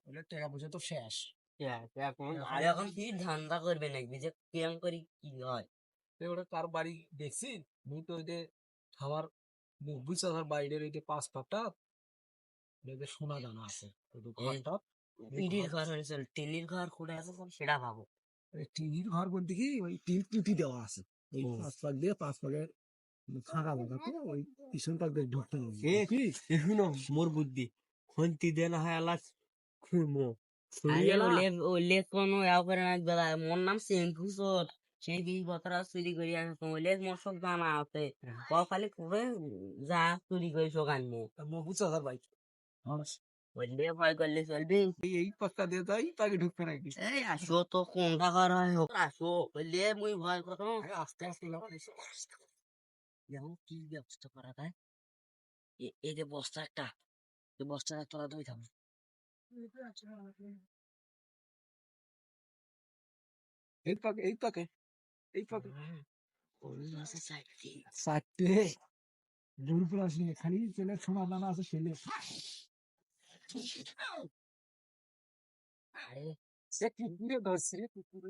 বলে টাকা পয়সা তো শেষ। এখন আর এখন কি ধান্দা করবে নাকি যে কেমন করি কি হয়? ওটা কার বাড়ি দেখছি, মুই তো ওইটা আমার বুঝছে আমার বাড়ির ওইটা 5 কাঠা সোনা দানা আছে, ওই ঘরটা ইডির ঘর হয়েছে, টিলির ঘর করে আছে সেটা ভাবো। টিনির ঘর বলতে কি ওই টিন পুঁতি দেওয়া আছে, ওই 5 পাক দিয়ে 5 পাকের ফাঁকা জায়গাতে ওই পিছন পাক দিয়ে ঢুকতে হবে কি। শুনো মোর বুদ্ধি হন্তি দে না হয় আলাস খুঁড়মো ওলে কোনো করে না বেলা মোর নাম সিংকুসর সেই 20 বছর চুরি করি আসো ওলে মোর সব জানা আছে খালি করে যা চুরি করে শোকান মো বুঝছে স্যার ভাই, ওলে ভয় করলে চলবে। এই পাক্কা দিয়ে তাই তাকে ঢুকবে নাকি। এই আসো তো কোনটা করা হয় হোক আসো ওলে মুই ভয় করো আস্তে আস্তে যেমন কি ব্যবস্থা করা যায়। এই যে বস্তা একটা বস্তাটা তোলা দুই থাম এই পাকে এই পাকে এই পাকে সাইডে 4টে জোর করে আসলে খালি ছেলে সোনা দানা আছে ছেলে। আরে সে কুকুরে ধরছে রে, কুকুরে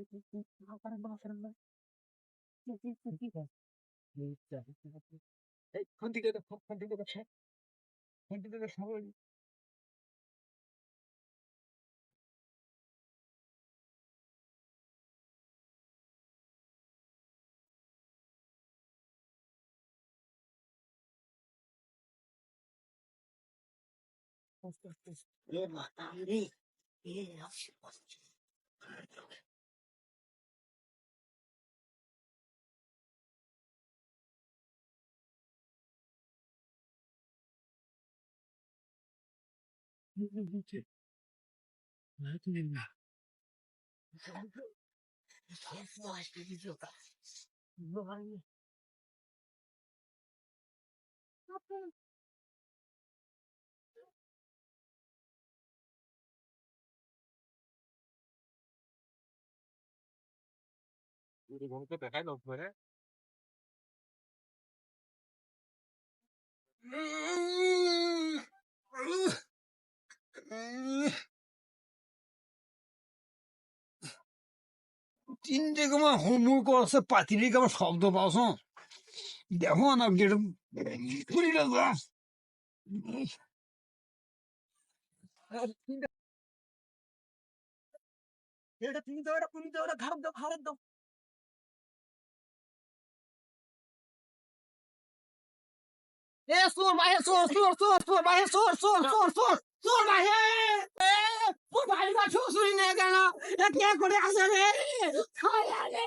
এই খন্তিটা দেখো, খন্তিটা দেখো, খন্তিটা দেখো। আস্তে আস্তে এ বাবা রে এ দেখাই লোক করে তিনটে কেমন হুমু করছে পাতিলি কেমন শব্দ পাওছ দেখো না যেটা পুরি লাগা এটা তুমি তো এটা তুমি তো এটা ধার দাও ধার দাও। এ সোর ভাই সোর সোর সোর সোর ভাই সোর সোর সোর সোর সোর ভাই এ তোর ভাই না শ্বশুরি না কেন এ কে করে আসে রে খায়া রে